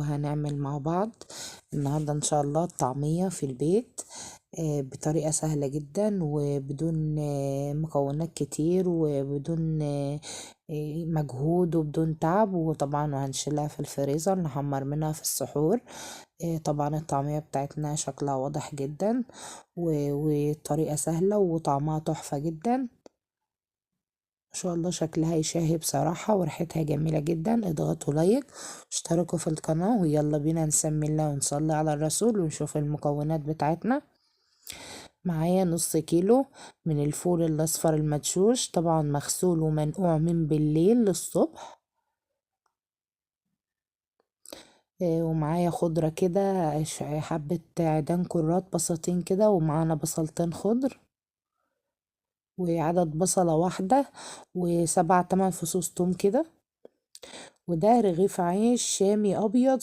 وهنعمل مع بعض النهاردة ان شاء الله الطعمية في البيت بطريقة سهلة جدا وبدون مكونات كتير وبدون مجهود وبدون تعب، وطبعا وهنشيلها في الفريزر نحمر منها في السحور. طبعا الطعمية بتاعتنا شكلها واضح جدا وطريقة سهلة وطعمها تحفة جدا ما شاء الله. شكلها يشهي بصراحة وريحتها جميلة جدا. اضغطوا لايك واشتركوا في القناة ويلا بينا نسمي الله ونصلي على الرسول ونشوف المكونات بتاعتنا. معايا نص كيلو من الفول الاصفر المدشوش، طبعا مغسول ومنقوع من بالليل للصبح. ومعايا خضرة كده حبة عيدان كرات بساطين كده، ومعانا بصلتين خضر وعدد بصلة واحدة و7 8 فصوص توم كده. وده رغيف عيش شامي ابيض